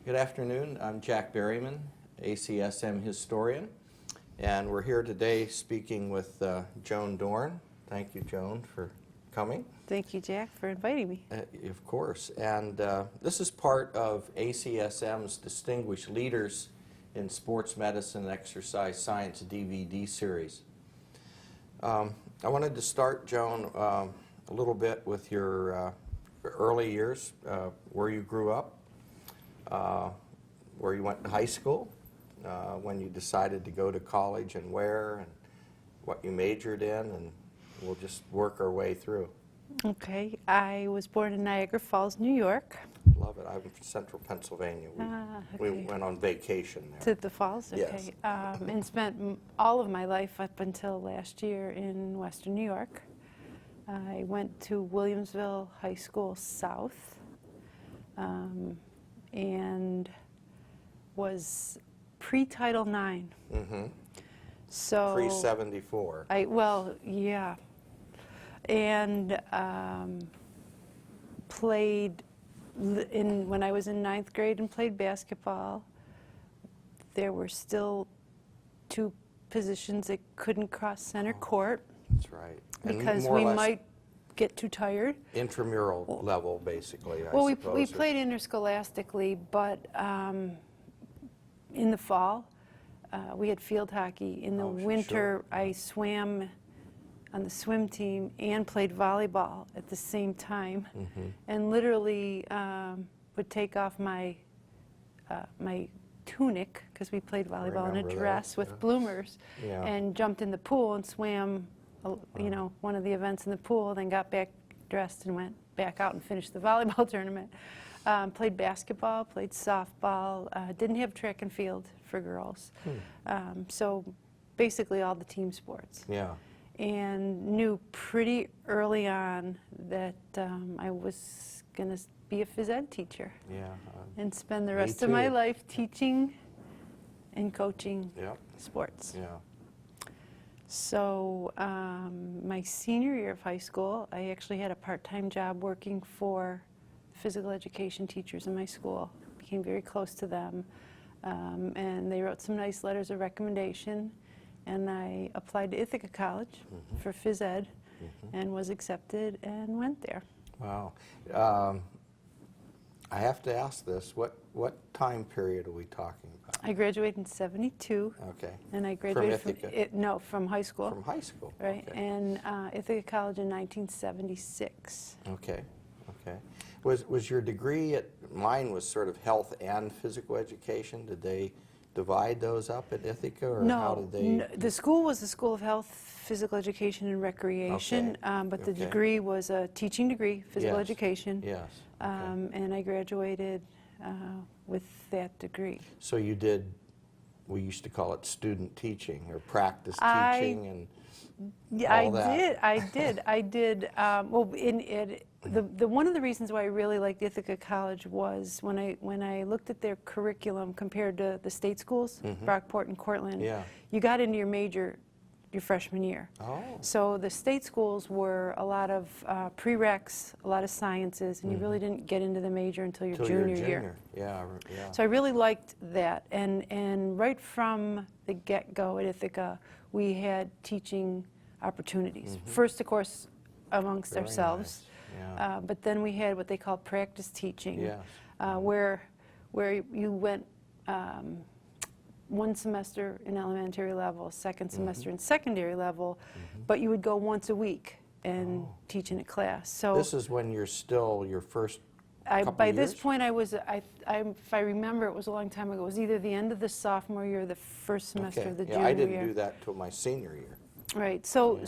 Good afternoon. I'm Jack Berryman, ACSM historian, and we're here today speaking with Joan Dorn. Thank you, Joan, for coming. Thank you, Jack, for inviting me. Of course. And this is part of ACSM's Distinguished Leaders in Sports Medicine and Exercise Science DVD series. I wanted to start, Joan, a little bit with your early years, where you grew up, where you went to high school, when you decided to go to college and where, and what you majored in, and we'll just work our way through. Okay. I was born in Niagara Falls, New York. Love it. I'm from Central Pennsylvania. We went on vacation there. To the falls? Okay. Yes. And spent all of my life up until last year in Western New York. I went to Williamsville High School South and was pre-Title IX. Mm-hmm. So Pre-74. Well, yeah. And played when I was in 9th grade and played basketball. There were still two positions that couldn't cross center court. That's right. Because we might get too tired. Intramural level, basically, I well, suppose. we played interscholastically, but in the fall, we had field hockey. In the winter, I swam on the swim team and played volleyball at the same time, and literally would take off my my tunic, because we played volleyball in a dress with bloomers, and jumped in the pool and swam, you know, one of the events in the pool, then got back dressed and went back out and finished the volleyball tournament. Played basketball, played softball, didn't have track and field for girls. So basically all the team sports. Yeah. And knew pretty early on that I was going to be a phys ed teacher. Yeah. And spend the rest of my life teaching and coaching sports. Yeah. So my senior year of high school, I actually had a part-time job working for physical education teachers in my school. Became very close to them. And they wrote some nice letters of recommendation. And I applied to Ithaca College for phys ed and was accepted and went there. Wow. I have to ask this. What time period are we talking about? I graduated in '72. Okay. And I graduated from Ithaca? from high school. From high school. Right. Okay. And Ithaca College in 1976. Okay. Okay. Was your degree mine was sort of health and physical education? Did they divide those up at Ithaca, or how did they? No, the school was the School of Health, Physical Education, and Recreation, but the degree was a teaching degree, physical education. Yes. And I graduated with that degree. So you did, we used to call it student teaching or practice teaching and all that. I did. Well, the one of the reasons why I really liked Ithaca College was when I looked at their curriculum compared to the state schools, Brockport and Cortland. You got into your major your freshman year. So the state schools were a lot of prereqs, a lot of sciences, and you really didn't get into the major until your junior year. Yeah. So I really liked that, and right from the get-go at Ithaca, we had teaching opportunities. First, of course, amongst ourselves. Nice. Yeah. But then we had what they call practice teaching, Yes. where you went one semester in elementary level, second semester in secondary level, but you would go once a week and teach in a class. So this is when you're still your first couple by years? this point, if I remember, it was a long time ago. It was either the end of the sophomore year or the first semester of the junior year. I didn't do that till my senior year. Right. So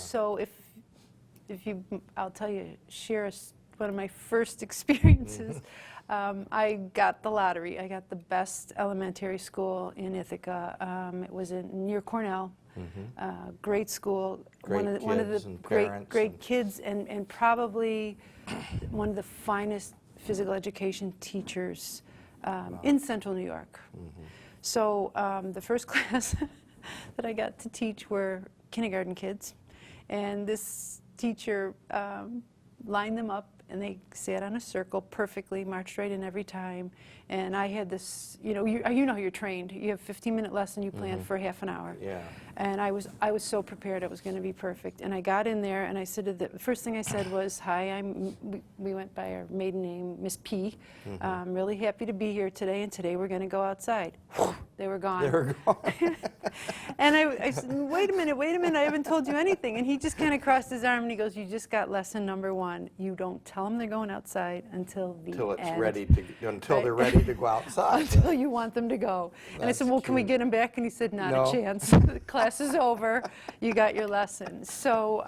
if you, I'll tell you, share one of my first experiences. I got the lottery. I got the best elementary school in Ithaca. It was near Cornell. Great school. One of the great kids, and probably one of the finest physical education teachers in Central New York. So the first class that I got to teach were kindergarten kids, and this teacher lined them up and they sat on a circle perfectly, marched right in every time. And I had this, you know how you're trained. You have 15-minute lesson, you plan for half an hour. Yeah. And I was so prepared it was going to be perfect. And I got in there, and I said, the first thing I said was, "Hi, we went by our maiden name, Miss P. I'm really happy to be here today, and today we're going to go outside." They were gone. They were gone. And I said, wait a minute, I haven't told you anything. And he just kind of crossed his arm and he goes, "You just got lesson number 1. You don't tell them they're going outside until the Until it's end." ready to, until they're ready to go outside. Until you want them to go. And I said, "Well, can we get them back?" And he said, "Not No. a chance. The class is over. You got your lesson." So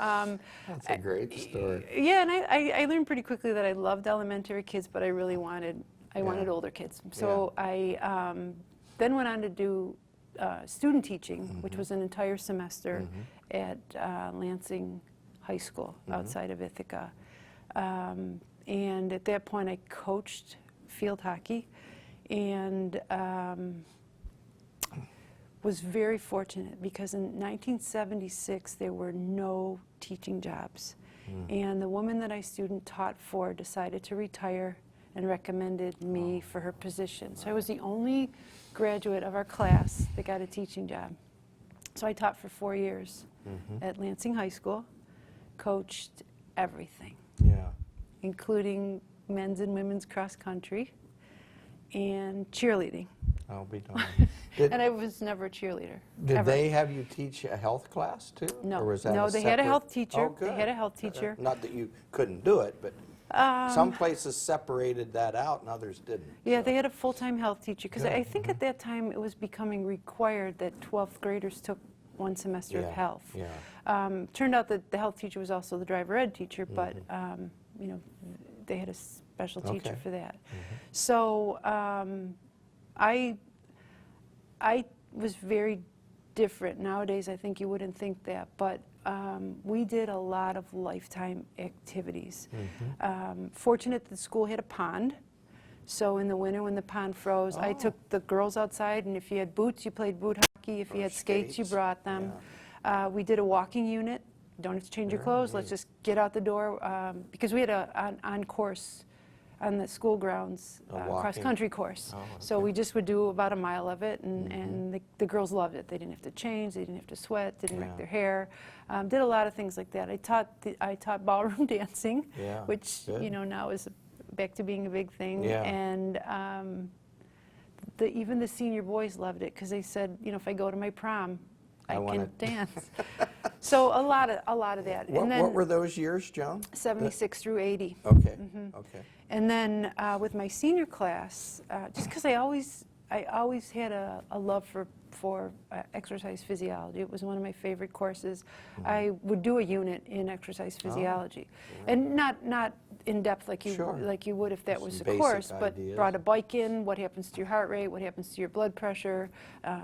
That's a great story. yeah, and I learned pretty quickly that I loved elementary kids, but I really wanted older kids. So I then went on to do student teaching, which was an entire semester at Lansing High School outside of Ithaca. And at that point, I coached field hockey and was very fortunate because in 1976, there were no teaching jobs. And the woman that I student taught for decided to retire and recommended me for her position. So I was the only graduate of our class that got a teaching job. So I taught for 4 years at Lansing High School, coached everything, including men's and women's cross country and cheerleading. I'll be darned. And I was never a cheerleader. Did ever. they have you teach a health class too? No, Or was that no, they had a health teacher. Oh, good. They had a health teacher. Not that you couldn't do it, but some places separated that out and others didn't. Yeah, so. they had a full-time health teacher because I Good. think at that time it was becoming required that 12th graders took 1 semester of health. Yeah. Turned out that the health teacher was also the driver ed teacher, but you know, they had a special teacher for that. So I was very different. Nowadays, I think you wouldn't think that, but we did a lot of lifetime activities. Fortunate that the school had a pond, so in the winter when the pond froze, I took the girls outside, and if you had boots, you played boot hockey. If you had skates, you brought them. We did a walking unit. Don't have to change your clothes. Let's just get out the door, because we had an on-course on the school grounds cross-country course. So we just would do about a mile of it, and the girls loved it. They didn't have to change, they didn't have to sweat, didn't wreck their hair. Did a lot of things like that. I taught ballroom dancing, which you know now is back to being a big thing. And even the senior boys loved it because they said, you know, if I go to my prom, I can dance. So a lot of that. What were those years, Joan? 76 through 80. Okay. Okay. And then with my senior class, just because I always had a love for exercise physiology. It was one of my favorite courses. I would do a unit in exercise physiology, and not in depth like you would if that was a course, but brought a bike in. What happens to your heart rate? What happens to your blood pressure?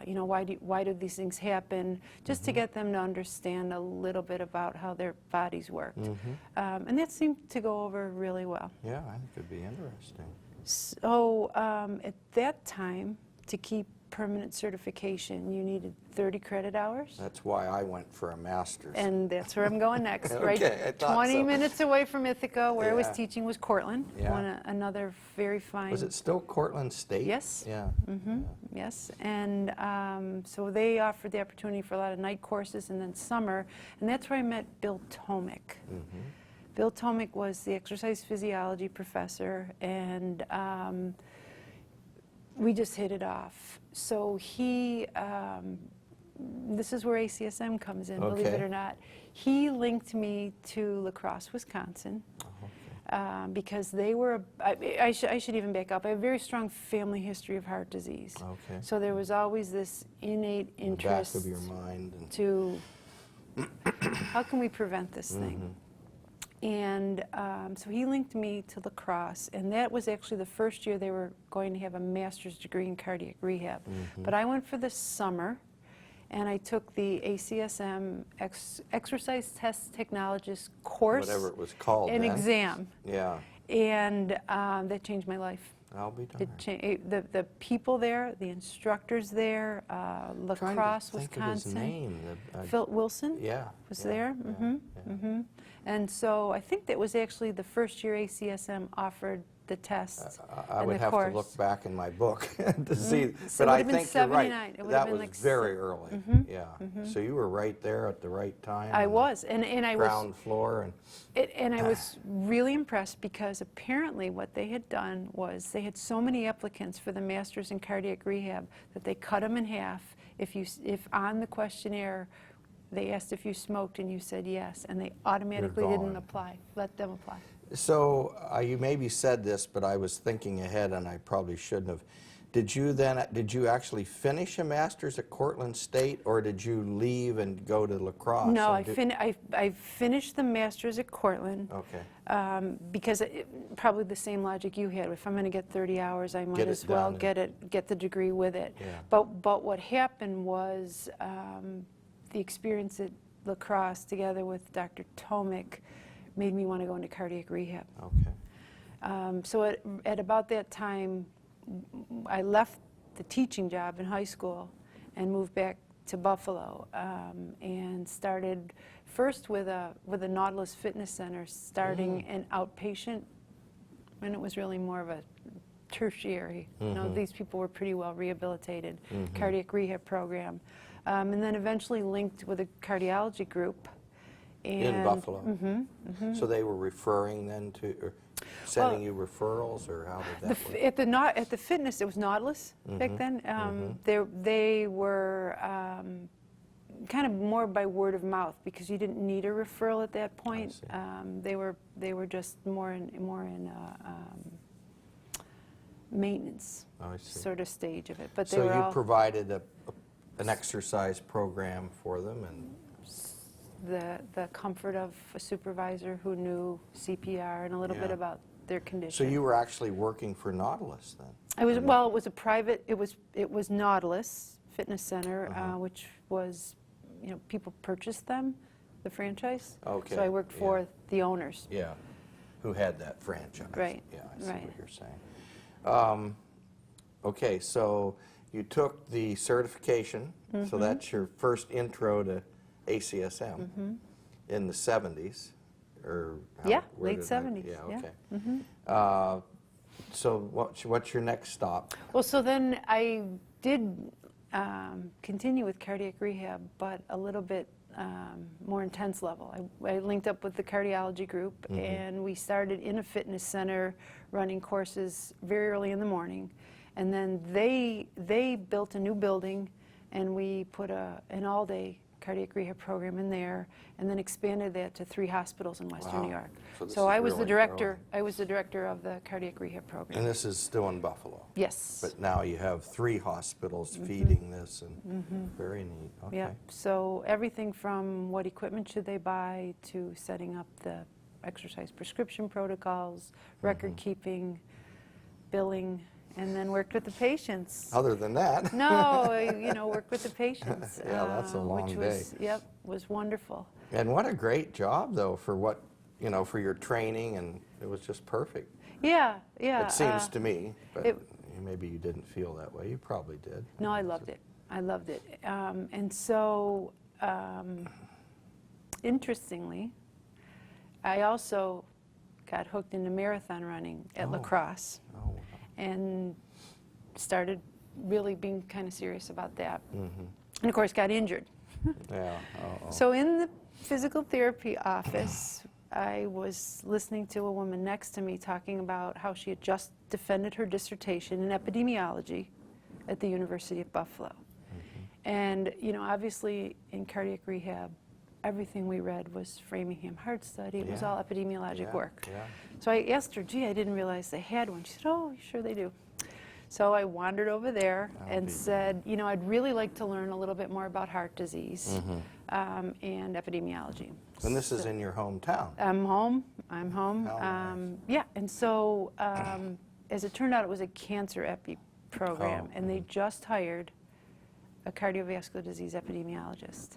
You know, why do these things happen? Just to get them to understand a little bit about how their bodies worked, and that seemed to go over really well. Yeah, I think it'd be interesting. So at that time, to keep permanent certification, you needed 30 credit hours. That's why I went for a master's. And that's where I'm going next. Okay, Right, I thought 20 so. minutes away from Ithaca, where I was teaching, was Cortland. Another very fine. Was it still Cortland State? Yes. Yeah. Yes, and so they offered the opportunity for a lot of night courses and then summer, and that's where I met Bill Tomick. Bill Tomick was the exercise physiology professor, and we just hit it off. So he, this is where ACSM comes in, believe it or not. He linked me to La Crosse, Wisconsin, because they were, I should even back up, I have a very strong family history of heart disease. So there was always this innate interest in the back of your mind to, how can we prevent this thing? And so he linked me to La Crosse, and that was actually the first year they were going to have a master's degree in cardiac rehab. But I went for the summer, and I took the ACSM Exercise Test Technologist course. Whatever it was called an then. exam. Yeah. And that changed my life. I'll be It darned. the people there, the instructors there, La Trying to Crosse, think of his Wisconsin. name. Phil Wilson Yeah. was yeah, there. yeah. And so I think that was actually the first year ACSM offered the test I and would the have course. to look back in my book to see, So but it I would have been think you're right. 79. It would have That been was like very early. Yeah. So you were right there at the right time. I on was, the and I ground floor, and and I was really impressed because apparently what they had done was they had so many applicants for the Masters in Cardiac Rehab that they cut them in half. If on the questionnaire they asked if you smoked and you said yes, and they automatically didn't gone. apply, let them apply. So you maybe said this, but I was thinking ahead, and I probably shouldn't have. Did you actually finish a master's at Cortland State, or did you leave and go to La Crosse? No, and I finished the Masters at Cortland. Okay. Because probably the same logic you had. If I'm going to get 30 hours, I might Get it as well done get the degree with it. Yeah. But what happened was the experience at La Crosse together with Dr. Tomic made me want to go into cardiac rehab. Okay. So at about that time, I left the teaching job in high school and moved back to Buffalo and started first with a Nautilus Fitness Center, starting an outpatient, and it was really more of a tertiary. You know, these people were pretty well rehabilitated, cardiac rehab program, and then eventually linked with a cardiology group. In Buffalo. So they were referring then to, or sending you referrals, or how did that work? At the fitness, it was Nautilus back then. They were kind of more by word of mouth because you didn't need a referral at that point. They were just more in maintenance sort of stage of it. But they so were you all provided an exercise program for them, and the comfort of a supervisor who knew CPR and a little bit Yeah. about their condition. so you were actually working for Nautilus then? I was, well, it was a private, it was Nautilus Fitness Center, which was, you know, people purchased them, the franchise. Okay, So I worked for yeah. the owners. Yeah, who had that franchise. Right, Yeah, I see right. what you're saying. Okay, so you took the certification, so that's your first intro to ACSM in the 70s, or Yeah, where late did I- 70s, Yeah, yeah. okay. So what's your next stop? Well, so then I did continue with cardiac rehab, but a little bit more intense level. I linked up with the cardiology group, and we started in a fitness center running courses very early in the morning. And then they built a new building, and we put an all-day cardiac rehab program in there, and then expanded that to 3 hospitals in Western New York. So this So is I was the really director. growing. I was the director of the cardiac rehab program. And this is still in Buffalo? Yes. But now you have 3 hospitals feeding this, and very neat. Okay. Yeah, so everything from what equipment should they buy to setting up the exercise prescription protocols, record keeping, billing, and then worked with the patients. Other than that. No, you know, worked with the patients. Yeah, that's a long which was, yep, was wonderful. And what a great job, though, for what, you know, for your training, and it was just perfect. Yeah, yeah. It seems to me, but it- maybe you didn't feel that way. You probably did. No, I loved it. I loved it. And so, interestingly, I also got hooked into marathon running at La Crosse Oh, wow. and started really being kind of serious about that. And of course, got injured. Yeah. Uh-oh. So in the physical therapy office, I was listening to a woman next to me talking about how she had just defended her dissertation in epidemiology at the University of Buffalo. And, you know, obviously in cardiac rehab, everything we read was Framingham Heart Study. It was Yeah. all epidemiologic Yeah, work. yeah. So I asked her, gee, I didn't realize they had one. She said, oh, sure they do. So I wandered over there and said, you know, I'd really like to learn a little bit more about heart disease and epidemiology. And this is in your hometown. I'm home. I'm home. How nice. Yeah, and so as it turned out, it was a cancer epi program, and they just hired a cardiovascular disease epidemiologist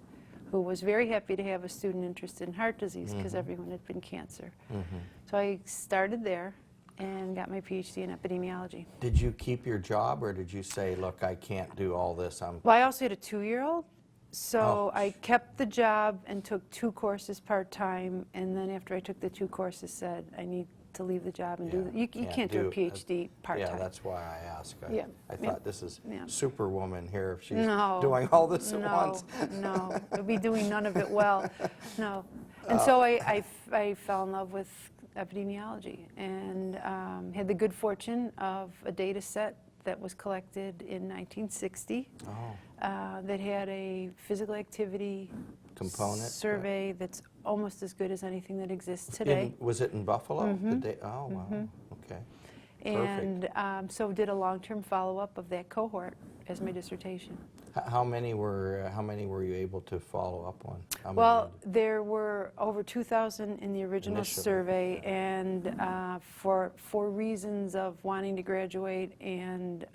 who was very happy to have a student interested in heart disease because everyone had been cancer. So I started there and got my Ph.D. in epidemiology. Did you keep your job, or did you say, look, I can't do all this? Well, I also had a 2-year-old, so Oh. I kept the job and took 2 courses part-time, and then after I took the 2 courses, said I need to leave the job and do Yeah, you can't do a PhD part-time. Yeah, that's why I asked. Yeah, I yeah, thought this is yeah. Superwoman here if she's No, doing all this at no, once. no, I'd be doing none of it well, no. And so I fell in love with epidemiology and had the good fortune of a data set that was collected in 1960 that had a physical activity Component, survey that's almost as good as anything that exists today. Was it in Buffalo? Mhm. Oh, wow. Okay. And so did a long-term follow-up of that cohort as my dissertation. How many were you able to follow up on? How many Well, there were over 2,000 in the original Initially, survey, and for reasons of wanting to graduate and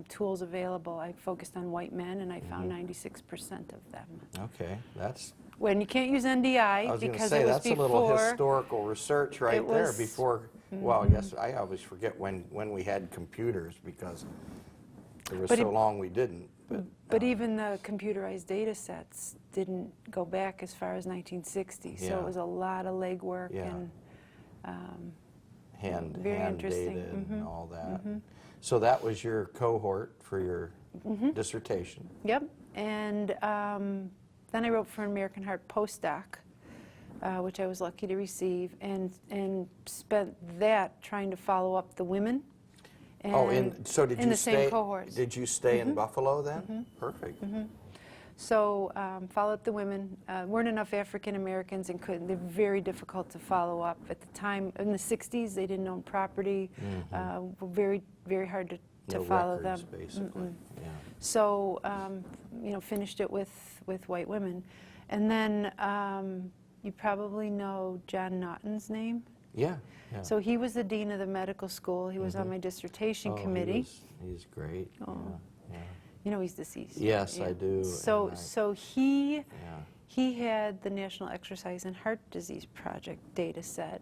tools available, I focused on white men, and I found 96% of them. Okay, that's. When you can't use I NDI was going to because say it was that's before. a little historical research right it there. was- Before, well, yes, I always forget when we had computers because it was But so it- long we didn't. But even the computerized data sets didn't go back as far as 1960, so Yeah. it was a lot of legwork Yeah. and hand very hand interesting. data and Mhm. all that. So that was your cohort for your dissertation. Yep, and then I wrote for an American Heart postdoc, which I was lucky to receive, and spent that trying to follow up the women. So did in you the stay? same cohorts. Did you stay in Buffalo then? Perfect. So followed up the women. Weren't enough African Americans, and they're very difficult to follow up. At the time, in the 60s, they didn't own property. Were very, very hard to No follow records, them. basically. Yeah. So, finished it with white women. And then you probably know John Naughton's name. Yeah. Yeah. So he was the dean of the medical school. He was on my dissertation committee. He's great. Oh. Yeah. You know he's deceased. Yes, Yeah. I do. So, and so he yeah. he had the National Exercise and Heart Disease Project data set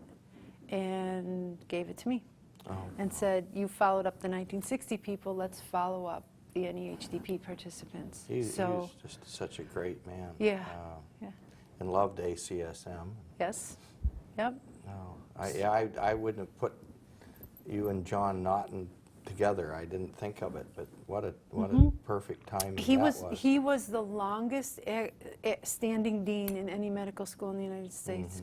and gave it to me. Oh. And said, you followed up the 1960 people, let's follow up the NEHDP participants. He So, was just such a great man. yeah, yeah, And loved ACSM. yes, yep. No, I wouldn't have put you and John Naughton together. I didn't think of it, but what a perfect timing He that was he was the longest standing dean in any medical school in the United States.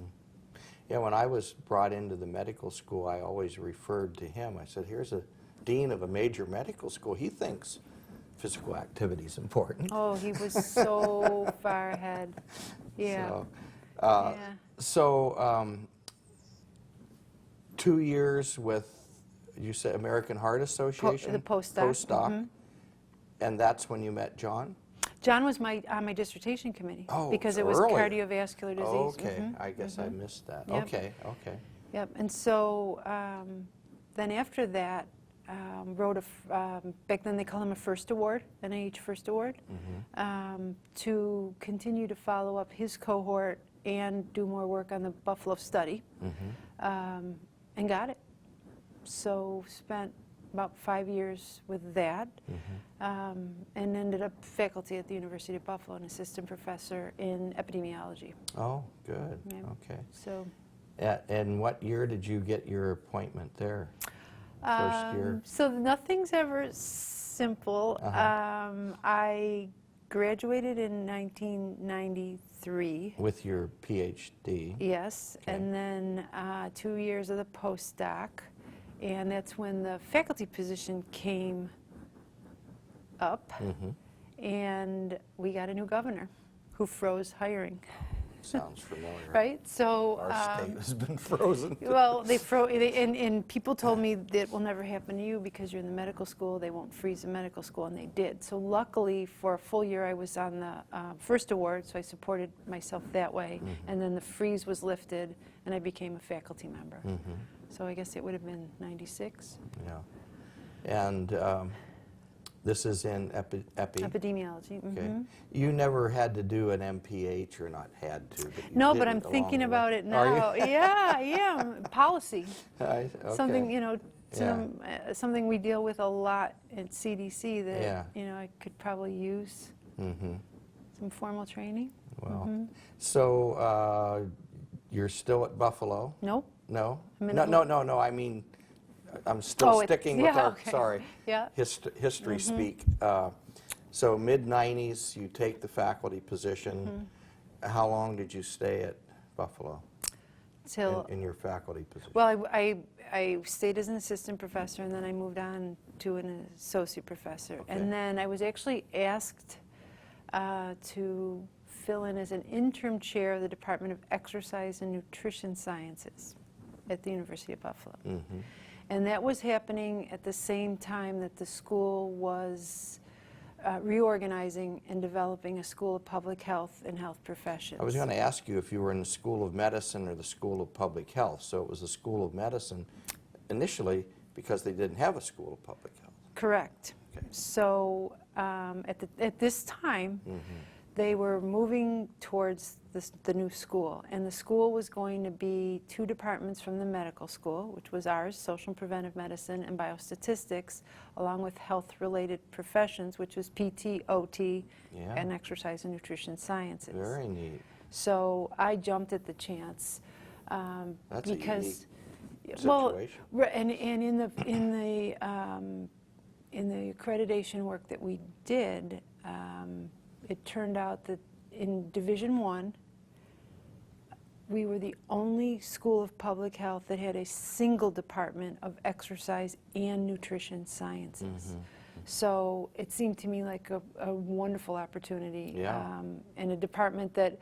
Yeah, when I was brought into the medical school, I always referred to him. I said, here's a dean of a major medical school. He thinks physical activity is important. Oh, he was so far ahead. Yeah. So, Yeah. so 2 years with, you said American Heart Association? The postdoc. Postdoc. And that's when you met John? John was on my dissertation committee because it was earlier. cardiovascular disease. Okay, I guess I missed that. Yep. Okay. Yep. And so then after that, wrote back then they call him a first award, NIH first award, to continue to follow up his cohort and do more work on the Buffalo study, and got it. So spent about 5 years with that, and ended up faculty at the University of Buffalo, an assistant professor in epidemiology. Oh, good. Yeah. Okay. So. And what year did you get your appointment there? First year? So nothing's ever simple. I graduated in 1993. With your Ph.D.? Yes, Okay. and then 2 years of the postdoc, and that's when the faculty position came up, and we got a new governor who froze hiring. Sounds familiar. Right? So Our state has been frozen. well, and people told me that will never happen to you because you're in the medical school. They won't freeze the medical school, and they did. So luckily, for a full year, I was on the first award, so I supported myself that way. And then the freeze was lifted, and I became a faculty member. So I guess it would have been 96. Yeah. And This is in epi? Epidemiology. Okay. Mhm. You never had to do an MPH, or not had to, but you No, did but it I'm along thinking the way. about it Are you? now. Yeah, policy. Okay. Something, Yeah. something we deal with a lot at CDC that, Yeah. I could probably use Mm-hmm. some formal training. Well, Mhm. so you're still at Buffalo? Nope. No? I'm in No, I mean, I'm still Oh, sticking with our, okay. sorry, Yeah. history speak. So mid-90s, you take the faculty position. How long did you stay at Buffalo Till, in your faculty position? well, I stayed as an assistant professor, and then I moved on to an associate professor. Okay. And then I was actually asked to fill in as an interim chair of the Department of Exercise and Nutrition Sciences at the University of Buffalo. Mm-hmm. And that was happening at the same time that the school was reorganizing and developing a school of public health and health professions. I was going to ask you if you were in the School of Medicine or the School of Public Health. So it was the School of Medicine initially because they didn't have a School of Public Health. Correct. Okay. So at this time, they were moving towards the new school, and the school was going to be 2 departments from the medical school, which was ours, social and preventive medicine and biostatistics, along with health-related professions, which was PT, OT, Yeah. and exercise and nutrition sciences. Very neat. So I jumped at the chance That's a because, unique well, situation. and in the accreditation work that we did, it turned out that in Division I, we were the only school of public health that had a single department of exercise and nutrition sciences. So it seemed to me like a wonderful opportunity, Yeah. and a department that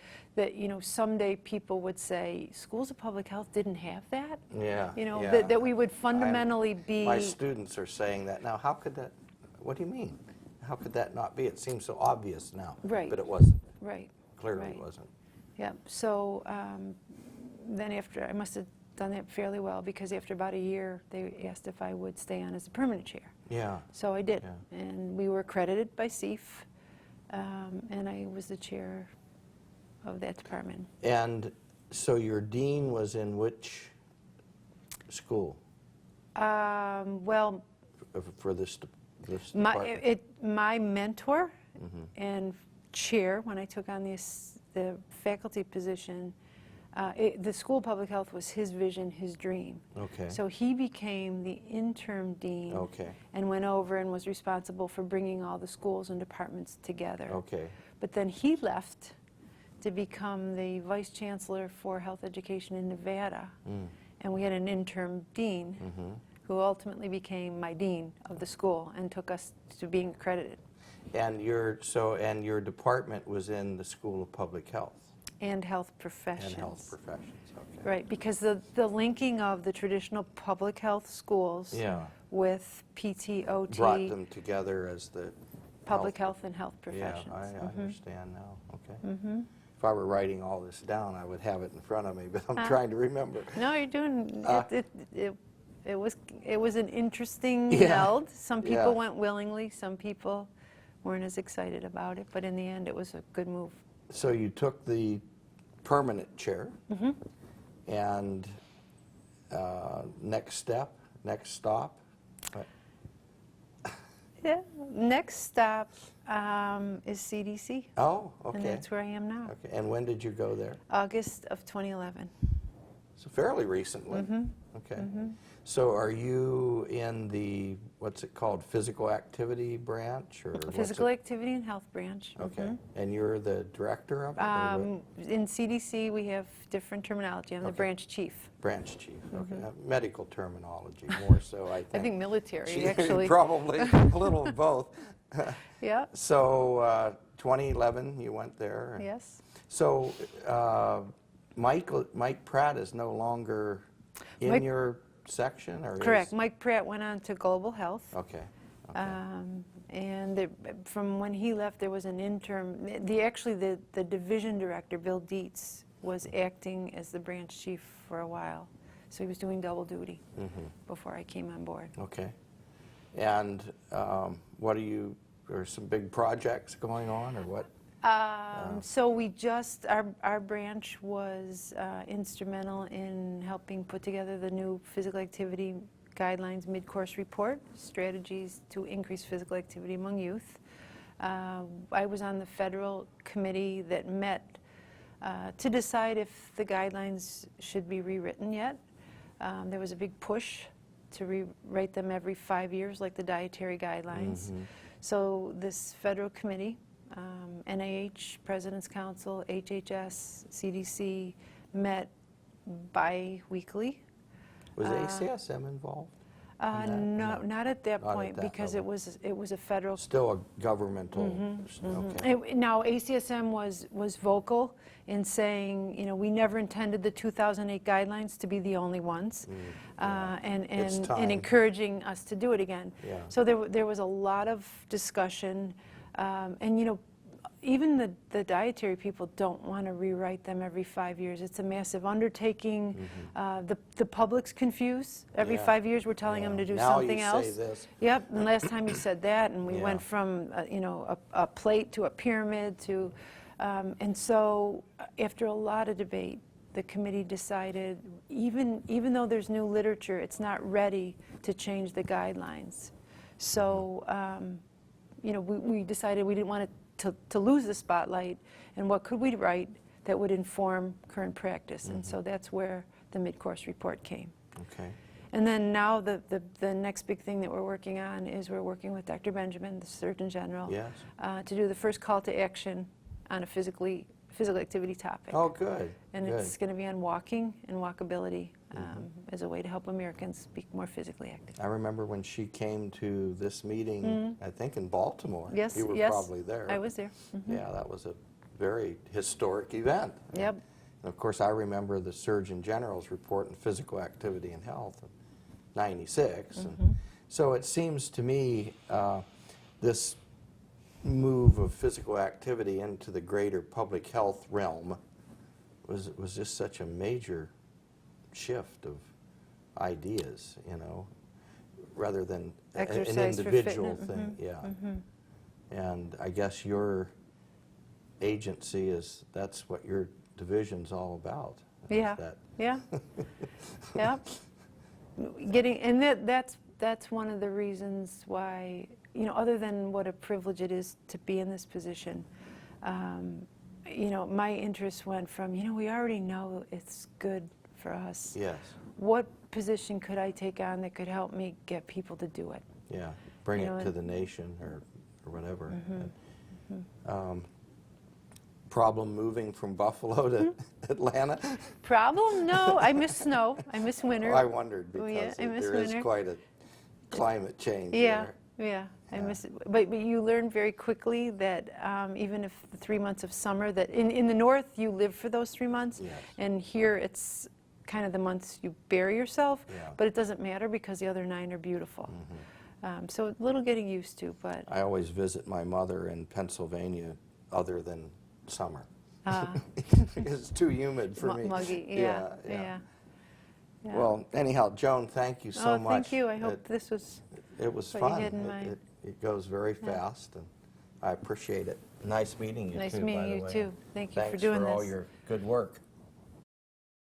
someday people would say, schools of public health didn't have that? Yeah. yeah. That we would fundamentally be... My students are saying that now. How could that? What do you mean? How could that not be? It seems so obvious now. Right. But it wasn't. Right. Clearly Right. it wasn't. Yeah, so then after, I must have done that fairly well, because after about a year, they asked if I would stay on as a permanent chair. Yeah. So I did, Yeah. and we were accredited by CEF, and I was the chair of that department. And so your dean was in which school Well, for this department? my mentor and chair, when I took on the faculty position, the School of Public Health was his vision, his dream. Okay. So he became the interim dean, Okay. and went over and was responsible for bringing all the schools and departments together. Okay. But then he left to become the vice chancellor for health education in Nevada, and we had an interim dean who ultimately became my dean of the school and took us to being accredited. And your department was in the School of Public Health And health professions. and health professions. Okay. Right, because the linking of the traditional public health schools Yeah. with PT, OT, Brought them together as the public health and health professions. Yeah, I understand now. Okay. If I were writing all this down, I would have it in front of me, but I'm trying to remember. No, you're doing it was an interesting Yeah. meld. Some people Yeah. went willingly, some people weren't as excited about it, but in the end it was a good move. So you took the permanent chair, and next step, next stop? What? Yeah. Next stop is CDC, Oh, and okay. that's where I am now. Okay. And when did you go there? August of 2011. So fairly recently. Okay. So are you in the, what's it called, physical activity branch? Or what's Physical it? activity and health branch. Okay. And you're the director of it? or what? In CDC, we have different terminology. I'm the Okay. branch chief. Branch chief. Okay. Medical terminology more so, I think. I think military, actually. Probably a little of both. Yeah. So 2011, you went there. and- Yes. So Mike Pratt is no longer in Mike- your section, or Correct. is- Mike Pratt went on to global health. Okay. Okay. And from when he left, there was an interim. Actually, the division director, Bill Dietz, was acting as the branch chief for a while. So he was doing double duty before I came on board. Okay. And what are you, are some big projects going on, or what? So we just, our branch was instrumental in helping put together the new physical activity guidelines mid-course report, strategies to increase physical activity among youth. I was on the federal committee that met to decide if the guidelines should be rewritten yet. There was a big push to rewrite them every 5 years like the dietary guidelines. So this federal committee, NIH, President's Council, HHS, CDC, met bi-weekly. Was ACSM involved? in that? No, not at that Not at point, that because level. it was a federal. Still a governmental, okay. Now, ACSM was vocal in saying, you know, we never intended the 2008 guidelines to be the only ones, It's and time. encouraging us to do it again. Yeah. So there was a lot of discussion, and you know, even the dietary people don't want to rewrite them every 5 years. It's a massive undertaking. The public's confused. Every Yeah. 5 years we're telling them to do something Now you else. say this. Yep, and last time you said that, and we Yeah. went from you know, a plate to a pyramid to, and so after a lot of debate, the committee decided, even though there's new literature, it's not ready to change the guidelines. So you know, we decided we didn't want it to lose the spotlight, and what could we write that would inform current practice, and so that's where the mid-course report came. Okay. And then now the next big thing that we're working on is we're working with Dr. Benjamin, the Surgeon General, Yes. to do the first call to action on a physical activity topic. Oh, good. And good. it's going to be on walking and walkability as a way to help Americans be more physically active. I remember when she came to this meeting, I think in Baltimore. Yes, You were yes, probably there. I was there. Yeah, that was a very historic event. Yep. And of course, I remember the Surgeon General's report on physical activity and health in '96. And so it seems to me this move of physical activity into the greater public health realm was just such a major shift of ideas, you know, rather than an Exercise for individual fitness. thing. Yeah. And I guess your agency that's what your division's all about. is Yeah. that- Yeah. Yeah. That's one of the reasons why, you know, other than what a privilege it is to be in this position, you know, my interest went from, you know, we already know it's good for us. Yes. What position could I take on that could help me get people to do it? Yeah. Bring You know, it to and- the nation or whatever. Problem moving from Buffalo to Atlanta? Problem? No, I miss snow. I miss winter. I wondered Oh, yeah, because I miss there is winter. quite a climate change Yeah, there. yeah, I Yeah. miss it. But you learn very quickly that even if the 3 months of summer, that in the north you live for those 3 months, Yes. and here it's kind of the months you bury yourself, Yeah. but it doesn't matter because the other 9 are beautiful. So a little getting used to, but I always visit my mother in Pennsylvania other than summer. Because it's too humid for me. muggy, yeah, yeah. Yeah. Well, anyhow, Joan, thank you so Oh, much. thank you. I hope this was. It was what you fun. had in mind. It goes very fast, and I appreciate it. Nice meeting you, Nice too, by meeting the you way. too. Thank you for Thanks doing for all this. your good work.